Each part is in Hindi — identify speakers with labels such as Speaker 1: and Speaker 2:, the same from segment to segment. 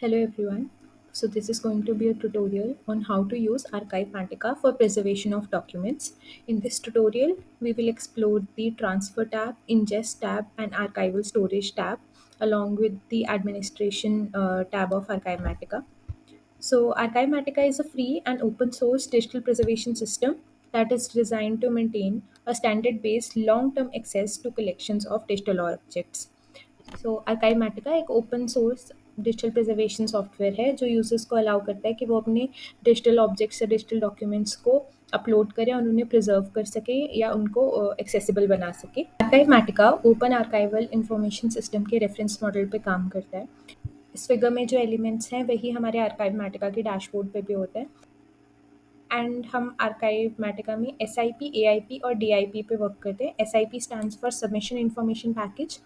Speaker 1: Hello everyone. So this is going to be a tutorial on how to use Archivematica for preservation of documents. In this tutorial, we will explore the Transfer tab, Ingest tab, and Archival Storage tab, along with the Administration tab of Archivematica. So Archivematica is a free and open source digital preservation system that is designed to maintain a standard-based long-term access to collections of digital objects. So Archivematica एक open source digital preservation software है जो यूजर्स को अलाउ करता है कि वो अपने डिजिटल ऑब्जेक्ट्स या डिजिटल डॉक्यूमेंट्स को अपलोड करें और उन्हें प्रिजर्व कर सके या उनको एक्सेसिबल बना सके। Archivematica open archival information system के रेफरेंस मॉडल पे काम करता है। इस फिगर में जो एलिमेंट्स हैं वही हमारे Archivematica के डैशबोर्ड पे भी होते हैं। एंड हम आर्काइवमेटिका में SIP, AIP और DIP पे वर्क करते हैं। SIP stands for submission information package,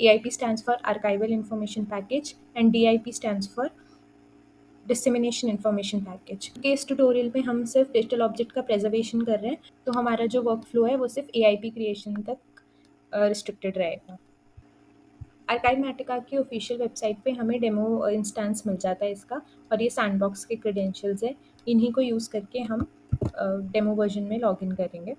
Speaker 1: AIP stands for archival information package and DIP stands for dissemination information package. के इस ट्यूटोरियल में हम सिर्फ डिजिटल ऑब्जेक्ट का प्रेजर्वेशन कर रहे हैं, तो हमारा जो वर्क फ्लो है वो सिर्फ AIP क्रिएशन तक रिस्ट्रिक्टेड रहेगा। आर्काइवमेटिका की ऑफिशियल वेबसाइट पे हमें डेमो इंस्टेंस मिल जाता है इसका, और ये सैंडबॉक्स के क्रेडेंशियल्स है। इन्हीं को यूज़ करके हम डेमो वर्जन में लॉगिन करेंगे।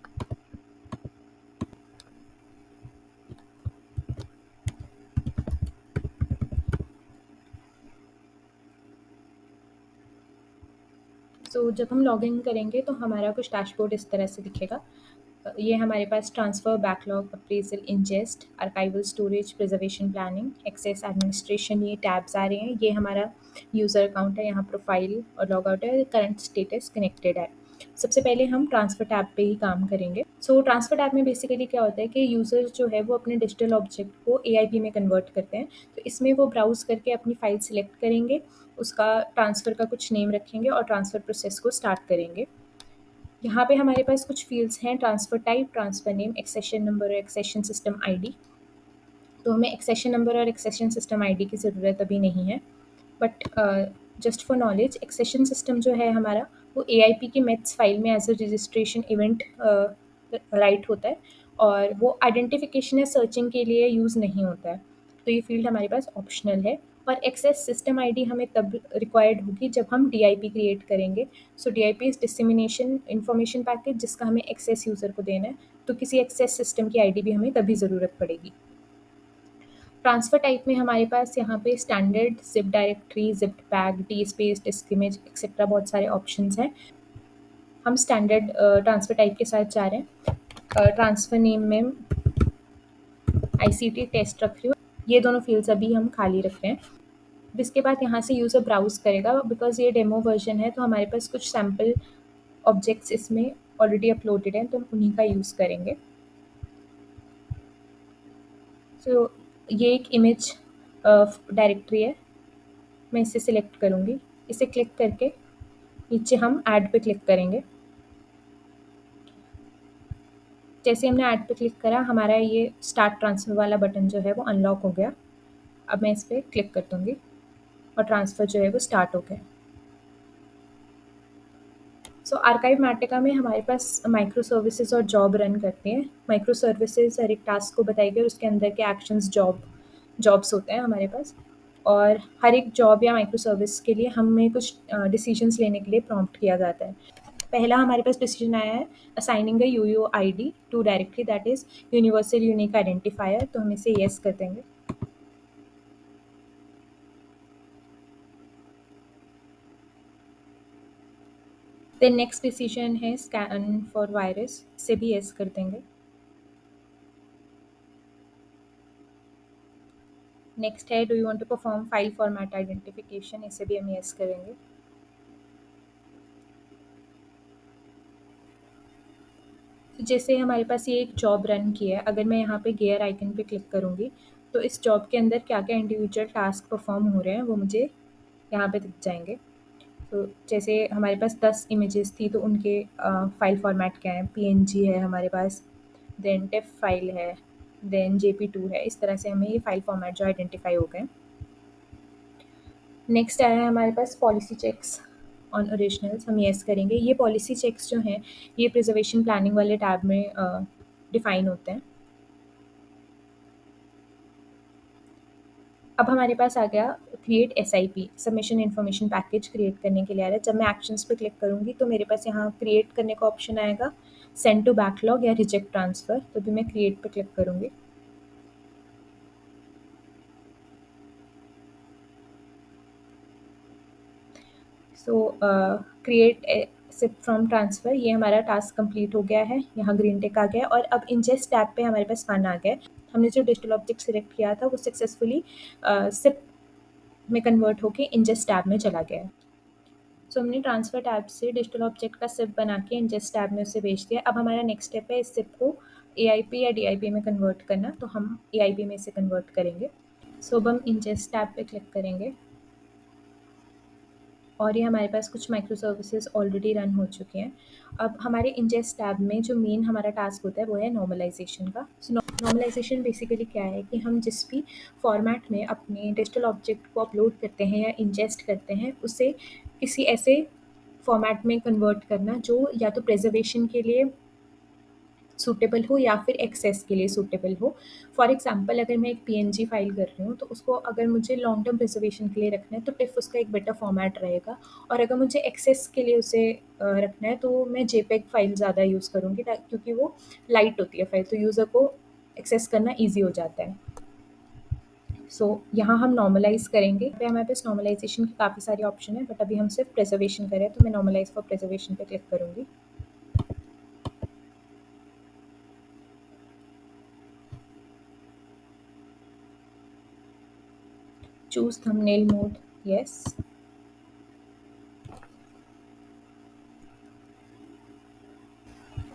Speaker 1: सो जब हम लॉगिन करेंगे तो हमारा कुछ डैशबोर्ड इस तरह से दिखेगा। ये हमारे पास transfer, backlog, appraisal, ingest, archival storage, preservation, planning, access, administration, ये टैब्स आ रहे हैं। ये हमारा यूज़र अकाउंट है, यहाँ प्रोफाइल और लॉग आउट है, करंट स्टेटस कनेक्टेड है। सबसे पहले हम ट्रांसफ़र टैब पे ही काम करेंगे। सो ट्रांसफ़र टैब में बेसिकली क्या होता है कि यूज़र जो है वो अपने डिजिटल ऑब्जेक्ट को AIP में कन्वर्ट करते हैं। तो इसमें वो ब्राउज़ करके अपनी फ़ाइल सेलेक्ट करेंगे, उसका ट्रांसफ़र का कुछ नेम रखेंगे और ट्रांसफ़र प्रोसेस को स्टार्ट करेंगे। यहाँ पे हमारे पास कुछ फ़ील्ड्स हैं: transfer type, transfer name, accession number और एक्सेशन सिस्टम आईडी। तो हमें एक्सेशन नंबर और एक्सेशन सिस्टम आईडी की ज़रूरत अभी नहीं है, but just for knowledge, accession system जो है हमारा वो AIP की मेथ्स फाइल में as a registration event write होता है, और वो आइडेंटिफिकेशन या सर्चिंग के लिए यूज़ नहीं होता है। तो ये फील्ड हमारे पास ऑप्शनल है। और एक्सेस सिस्टम आईडी हमें तब रिक्वायर्ड होगी जब हम DIP क्रिएट करेंगे। सो DIP is dissemination information package, जिसका हमें एक्सेस यूज़र को देना है। तो किसी एक्सेस सिस्टम की आईडी भी हमें तभी ज़रूरत पड़ेगी। ट्रांसफ़र टाइप में हमारे पास यहाँ पे standard, zip directory, zipped pack, DSpace, disc image etcetera बहुत सारे ऑप्शंस हैं। हम स्टैंडर्ड ट्रांसफ़र टाइप के साथ जा रहे हैं। ट्रांसफ़र नेम में ICT टेस्ट रख रही हूँ। ये दोनों फील्ड्स अभी हम खाली रख रहे हैं। अब इसके बाद यहाँ से यूज़र ब्राउज़ करेगा। बिकॉज़ ये डेमो वर्जन है तो हमारे पास कुछ सैम्पल ऑब्जेक्ट्स इसमें ऑलरेडी अपलोडेड हैं, तो हम उन्हीं का यूज़ करेंगे। सो ये एक इमेज डायरेक्टरी है, मैं इसे सिलेक्ट करूँगी। इसे क्लिक करके नीचे हम ऐड पे क्लिक करेंगे। जैसे हमने ऐड पे क्लिक करा, हमारा ये स्टार्ट ट्रांसफ़र वाला बटन जो है वो अनलॉक हो गया। अब मैं इस पे क्लिक कर दूँगी और ट्रांसफ़र जो है वो स्टार्ट हो गया। सो आर्काइवमेटिका में हमारे पास माइक्रो सर्विसेज और जॉब रन करते हैं। माइक्रो सर्विसेज हर एक टास्क को बताएगी और उसके अंदर के एक्शंस जॉब्स होते हैं हमारे पास, और हर एक जॉब या माइक्रो सर्विस के लिए हमें कुछ डिसीजंस लेने के लिए प्रॉम्प्ट किया जाता है। पहला हमारे पास डिसीजन आया है assigning a UUID to directory, that is universal unique identifier. तो हम इसे येस कर देंगे। देन नेक्स्ट डिसीजन है स्कैन फॉर वायरस, इसे भी येस कर देंगे। नेक्स्ट है do you want to perform file format identification, इसे भी हम येस करेंगे। तो जैसे हमारे पास ये एक जॉब रन की है, अगर मैं यहाँ पे गियर आइकन पे क्लिक करूँगी तो इस जॉब के अंदर क्या-क्या इंडिविजुअल टास्क परफॉर्म हो रहे हैं वो मुझे यहाँ पे दिख जाएँगे। तो जैसे हमारे पास 10 इमेजेस थी तो उनके फाइल फॉर्मेट क्या है, PNG है हमारे पास, देन टिफ फाइल है, देन JP2 है। इस तरह से हमें ये फाइल फॉर्मेट जो आइडेंटिफाई हो गए। नेक्स्ट आया है हमारे पास पॉलिसी चेक्स ऑन ओरिजिनल्स, हम येस करेंगे। ये पॉलिसी चेक्स जो हैं ये प्रिजर्वेशन प्लानिंग वाले टैब में डिफ़ाइन होते हैं। अब हमारे पास आ गया create SIP, submission information package create करने के लिए आ रहा है। जब मैं एक्शंस पे क्लिक करूँगी तो मेरे पास यहाँ क्रिएट करने का ऑप्शन आएगा, सेंड टू बैकलॉग या रिजेक्ट ट्रांसफ़र। तो अभी मैं क्रिएट पे क्लिक करूँगी। So create SIP from transfer, ये हमारा टास्क कंप्लीट हो गया है, यहाँ ग्रीन टिक आ गया है। और अब इंजेस्ट टैब पे हमारे पास फन आ गया है। हमने जो डिजिटल ऑब्जेक्ट सिलेक्ट किया था वो सक्सेसफुली सिप में कन्वर्ट होके इंजेस्ट टैब में चला गया है। सो हमने ट्रांसफ़र टैब से डिजिटल ऑब्जेक्ट का सिप बना के इंजेस्ट टैब में उसे भेज दिया। अब हमारा नेक्स्ट स्टेप है इस सिप को एआईपी या डीआईपी में कन्वर्ट करना, तो हम एआईपी में इसे कन्वर्ट करेंगे। सो अब हम इंजेस्ट टैब पे क्लिक करेंगे और ये हमारे पास कुछ माइक्रो सर्विसेज ऑलरेडी रन हो चुके हैं। अब हमारे इंजेस्ट टैब में जो मेन हमारा टास्क होता है वो है नॉर्मलाइजेशन का। सो नॉर्मलाइजेशन बेसिकली क्या है कि हम जिस भी फॉर्मेट में अपने डिजिटल ऑब्जेक्ट को अपलोड करते हैं या इंजेस्ट करते हैं उसे किसी ऐसे फॉर्मेट में कन्वर्ट करना जो या तो प्रिजर्वेशन के लिए सूटेबल हो या फिर एक्सेस के लिए सूटेबल हो। फॉर एग्जांपल अगर मैं एक पीएनजी फ़ाइल कर रही हूँ तो उसको अगर मुझे लॉन्ग टर्म प्रिजर्वेशन के लिए रखना है तो टिफ़ उसका एक बेटर फॉर्मेट रहेगा। और अगर मुझे एक्सेस के लिए उसे रखना है तो मैं जेपेग फ़ाइल ज़्यादा यूज़ करूँगी क्योंकि वो लाइट होती है फ़ाइल, तो यूज़र को एक्सेस करना ईज़ी हो जाता है। सो यहाँ हम नॉर्मलाइज़ करेंगे। पे हमारे पास नॉर्मलाइजेशन की काफ़ी सारे ऑप्शन है, बट अभी हम सिर्फ प्रिजर्वेशन करें तो मैं नॉर्मलाइज़ फॉर प्रिजर्वेशन पे क्लिक करूँगी। Choose thumbnail mode, yes.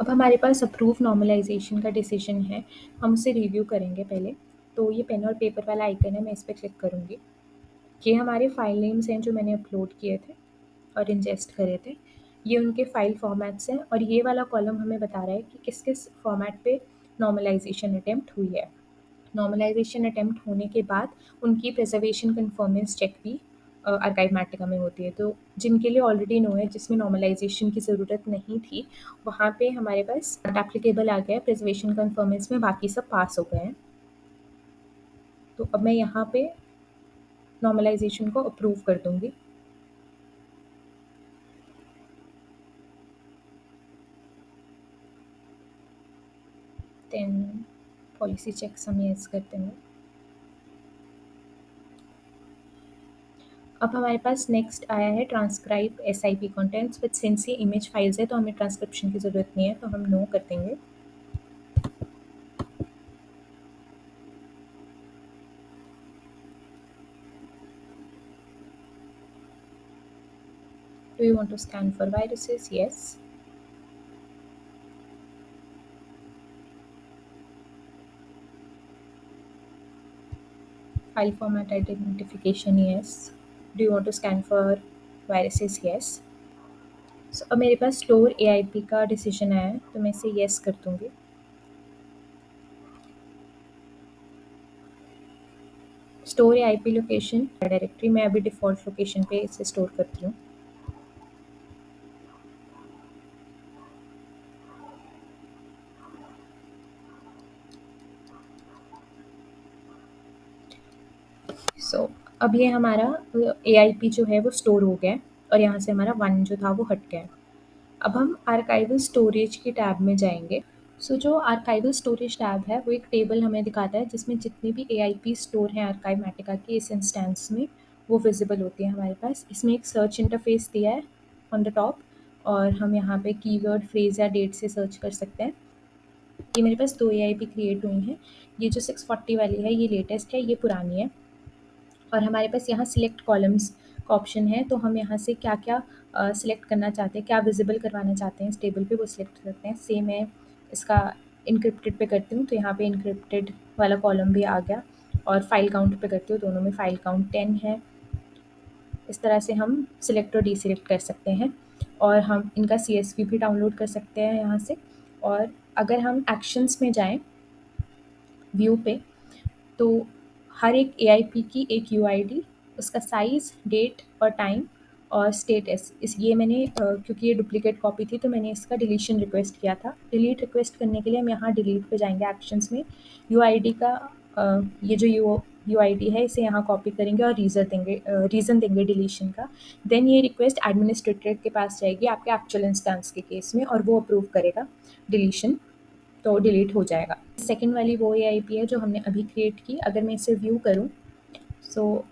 Speaker 1: अब हमारे पास अप्रूव नॉर्मलाइजेशन का डिसीजन है, हम उसे रिव्यू करेंगे पहले। तो ये पेन और पेपर वाला आइकन है, मैं इस पे क्लिक करूँगी। ये हमारे फाइल नेम्स हैं जो मैंने अपलोड किए थे और इंजेस्ट करे थे। ये उनके फाइल फॉर्मेट्स हैं और ये वाला कॉलम हमें बता रहा है कि किस-किस फॉर्मेट पे नॉर्मलाइजेशन अटेम्प्ट हुई है। नॉर्मलाइजेशन अटेम्प्ट होने के बाद उनकी प्रिजर्वेशन कन्फर्मेंस चेक भी आर्काइवमैटिका में होती है। तो जिनके लिए ऑलरेडी नो है, जिसमें नॉर्मलाइजेशन की ज़रूरत नहीं थी, वहाँ पे हमारे पास एप्लीकेबल आ गया है, प्रिजर्वेशन कन्फर्मेंस में बाकी सब पास हो गए हैं। तो अब मैं यहाँ पे नॉर्मलाइजेशन को अप्रूव कर दूँगी। देन पॉलिसी चेक्स हम येस कर देंगे। अब हमारे पास नेक्स्ट आया है transcribe SIP contents, but since ये इमेज फाइल्स है तो हमें ट्रांसक्रिप्शन की ज़रूरत नहीं है, तो हम नो कर देंगे। Do you want to scan for viruses? Yes. File format identification? Yes. Do you want to scan for viruses? Yes. So अब मेरे पास स्टोर एआईपी का डिसीजन आया है, तो मैं इसे येस कर दूँगी। स्टोर एआईपी लोकेशन डायरेक्टरी, मैं अभी डिफ़ॉल्ट लोकेशन पे इसे स्टोर करती हूँ। सो अब ये हमारा एआईपी जो है वो स्टोर हो गया है और यहाँ से हमारा 1 जो था वो हट गया है। अब हम आर्काइवल स्टोरेज की टैब में जाएँगे। सो जो आर्काइवल स्टोरेज टैब है वो एक टेबल हमें दिखाता है जिसमें जितनी भी एआईपी स्टोर हैं आर्काइवमैटिका के इस इंस्टेंस में, वो विजिबल होती है हमारे पास। इसमें एक सर्च इंटरफेस दिया है ऑन द टॉप और हम यहाँ पे कीवर्ड, फ्रेज़ या डेट से सर्च कर सकते हैं। ये मेरे पास 2 एआईपी क्रिएट हुई हैं। ये जो 640 वाली है ये लेटेस्ट है, ये पुरानी है। और हमारे पास यहाँ सिलेक्ट कॉलम्स का ऑप्शन है, तो हम यहाँ से क्या-क्या सिलेक्ट करना चाहते हैं, क्या विज़िबल करवाना चाहते हैं इस टेबल पे, वो सिलेक्ट करते हैं। सेम है इसका एन्क्रिप्टेड पे करती हूँ, तो यहाँ पे एन्क्रिप्टेड वाला कॉलम भी आ गया और फाइल काउंट पे करती हूँ, दोनों में फाइल काउंट 10 है। इस तरह से हम सिलेक्ट और डीसिलेक्ट कर सकते हैं और हम इनका सीएसवी भी डाउनलोड कर सकते हैं यहाँ से। और अगर हम एक्शंस में जाएँ व्यू पे, तो हर एक एआईपी की एक यूआईडी, उसका साइज़, डेट और टाइम और स्टेटस, इस ये मैंने क्योंकि ये डुप्लीकेट कॉपी थी तो मैंने इसका डिलीशन रिक्वेस्ट किया था। डिलीट रिक्वेस्ट करने के लिए हम यहाँ डिलीट पे जाएँगे एक्शंस में। यूआईडी का ये जो यूआईडी है इसे यहाँ कॉपी करेंगे और रीज़न देंगे डिलीशन का। देन ये रिक्वेस्ट एडमिनिस्ट्रेटर के पास जाएगी आपके एक्चुअल इंस्टेंस के केस में और वो अप्रूव करेगा डिलीशन, तो डिलीट हो जाएगा। सेकंड वाली वो एआईपी है जो हमने अभी क्रिएट की। अगर मैं इसे व्यू करूँ सो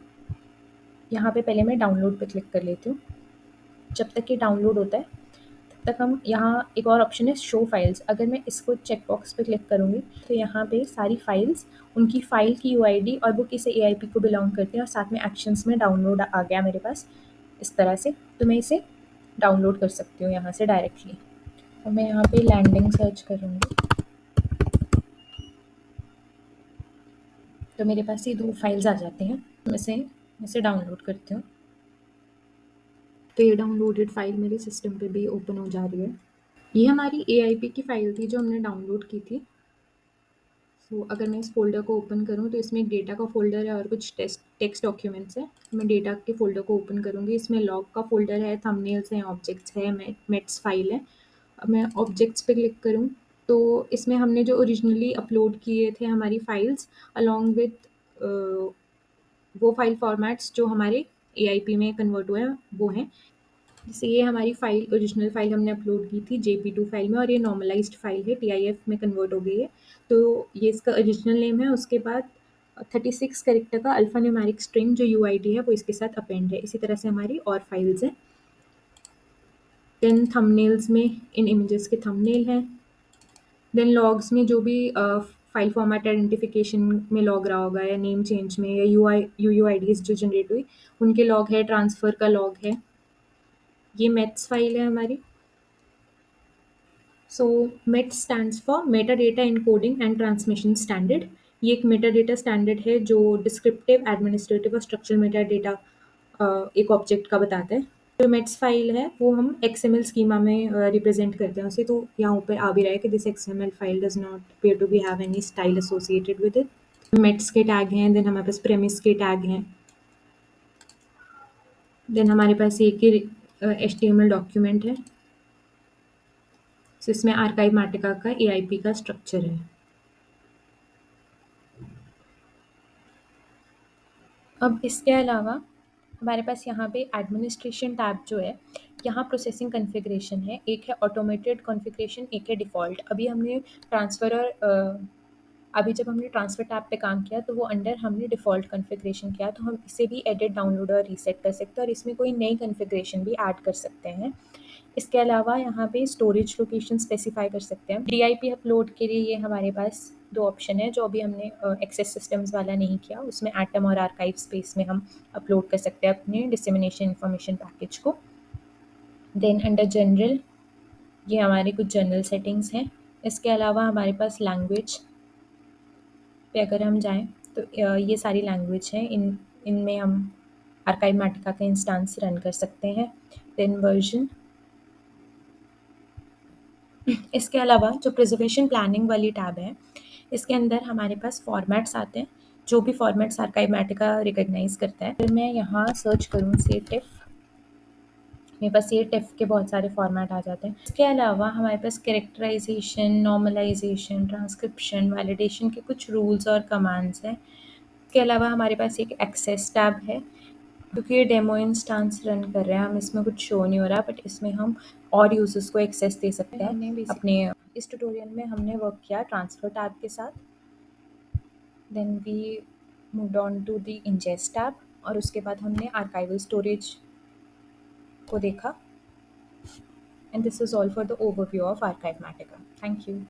Speaker 1: यहाँ पे पहले मैं डाउनलोड पे क्लिक कर लेती हूँ। जब तक ये डाउनलोड होता है तब तक हम यहाँ एक और ऑप्शन है शो फाइल्स। अगर मैं इसको चेक बॉक्स पे क्लिक करूँगी तो यहाँ पे सारी फाइल्स, उनकी फ़ाइल की यूआईडी और वो किस एआईपी को बिलोंग करती हैं और साथ में एक्शंस में डाउनलोड आ गया मेरे पास इस तरह से। तो मैं इसे डाउनलोड कर सकती हूँ यहाँ से डायरेक्टली। और मैं यहाँ पे लैंडिंग सर्च करूँगी तो मेरे पास ये 2 फाइल्स आ जाते हैं। मैं इसे डाउनलोड करती हूँ। तो ये डाउनलोडेड फ़ाइल मेरे सिस्टम पे भी ओपन हो जा रही है। ये हमारी एआईपी की फ़ाइल थी जो हमने डाउनलोड की थी। सो अगर मैं इस फ़ोल्डर को ओपन करूँ तो इसमें एक डेटा का फ़ोल्डर है और कुछ टेक्स्ट डॉक्यूमेंट्स हैं। मैं डेटा के फ़ोल्डर को ओपन करूँगी। इसमें लॉग का फ़ोल्डर है, थंबनेल्स हैं, ऑब्जेक्ट्स है, मेट्स फ़ाइल है। अब मैं ऑब्जेक्ट्स पे क्लिक करूँ तो इसमें हमने जो ओरिजिनली अपलोड किए थे हमारी फ़ाइल्स अलोंग विथ वो फ़ाइल फ़ॉर्मेट्स जो हमारे एआईपी में कन्वर्ट हुए हैं वो हैं। जैसे ये हमारी फ़ाइल ओरिजिनल फ़ाइल हमने अपलोड की थी JP2 फ़ाइल में और ये नॉर्मलाइज़्ड फ़ाइल है, TIF में कन्वर्ट हो गई है। तो ये इसका ओरिजिनल नेम है। उसके बाद 36 कैरेक्टर का अल्फ़ा न्यूमेरिक स्ट्रिंग जो यूआईडी है वो इसके साथ अपेंड है। इसी तरह से हमारी और फाइल्स हैं। देन थंबनेल्स में इन इमेजेस के थंबनेल हैं। देन लॉग्स में जो भी फ़ाइल फॉर्मेट आइडेंटिफिकेशन में लॉग रहा होगा या नेम चेंज में या यूयूआईडीज़ जो जनरेट हुई उनके लॉग है, ट्रांसफ़र का लॉग है। ये मेथ्स फ़ाइल है हमारी। सो MET stands for Meta data encoding and transmission standard. ये एक मेटा डेटा स्टैंडर्ड है जो डिस्क्रिप्टिव, एडमिनिस्ट्रेटिव और स्ट्रक्चरल मेटा डेटा एक ऑब्जेक्ट का बताता है। जो मेट्स फाइल है वो हम XML स्कीमा में रिप्रेजेंट करते हैं उसे। तो यहाँ ऊपर आ भी रहा है कि this XML file does not appear to be have any style associated with it. METS के टैग हैं, देन हमारे पास प्रेमिस के टैग हैं, देन हमारे पास एक HTML डॉक्यूमेंट है। सो इसमें आर्काइव मैटिका का AIP का स्ट्रक्चर है। अब इसके अलावा हमारे पास यहाँ पे एडमिनिस्ट्रेशन टैब जो है, यहाँ प्रोसेसिंग कॉन्फ़िगरेशन है। एक है ऑटोमेटेड कॉन्फ़िगरेशन, एक है डिफ़ॉल्ट। अभी जब हमने ट्रांसफ़र टैब पे काम किया तो वो अंडर हमने डिफ़ॉल्ट कॉन्फ़िगरेशन किया, तो हम इसे भी एडिट, डाउनलोड और रीसेट कर सकते हैं और इसमें कोई नई कॉन्फ़िगरेशन भी ऐड कर सकते हैं। इसके अलावा यहाँ पे स्टोरेज लोकेशन स्पेसिफ़ाई कर सकते हैं। DIP अपलोड के लिए ये हमारे पास 2 ऑप्शन है जो अभी हमने एक्सेस सिस्टम्स वाला नहीं किया। उसमें एटम और आर्काइव स्पेस में हम अपलोड कर सकते हैं अपने डिसेमिनेशन इन्फॉर्मेशन पैकेज को। देन अंडर जनरल ये हमारी कुछ जनरल सेटिंग्स हैं। इसके अलावा हमारे पास लैंग्वेज पे अगर हम जाएँ तो ये सारी लैंग्वेज हैं। इनमें हम आर्काइव मैटिका का इंस्टेंस रन कर सकते हैं। Then version. इसके अलावा जो प्रिजर्वेशन प्लानिंग वाली टैब है, इसके अंदर हमारे पास फॉर्मेट्स आते हैं, जो भी फॉर्मेट्स आर्काइव मैटिका रिकॉग्नाइज़ करता है। फिर मैं यहाँ सर्च करूँ से टिफ, मेरे पास ये टिफ के बहुत सारे फॉर्मेट आ जाते हैं। इसके अलावा हमारे पास कैरेक्टराइजेशन, नॉर्मलाइजेशन, ट्रांसक्रिप्शन, वैलिडेशन के कुछ रूल्स और कमांड्स हैं। इसके अलावा हमारे पास एक एक्सेस टैब है। क्योंकि ये डेमो इंस्टेंस रन कर रहे हैं, हम इसमें कुछ शो नहीं हो रहा, बट इसमें हम और यूजर्स को एक्सेस दे सकते हैं। अपने इस ट्यूटोरियल में हमने वर्क किया ट्रांसफर टैब के साथ। Then we moved on to the ingest tab और उसके बाद हमने आर्काइवल स्टोरेज को देखा। And this is all for the overview of Archivematica. Thank you.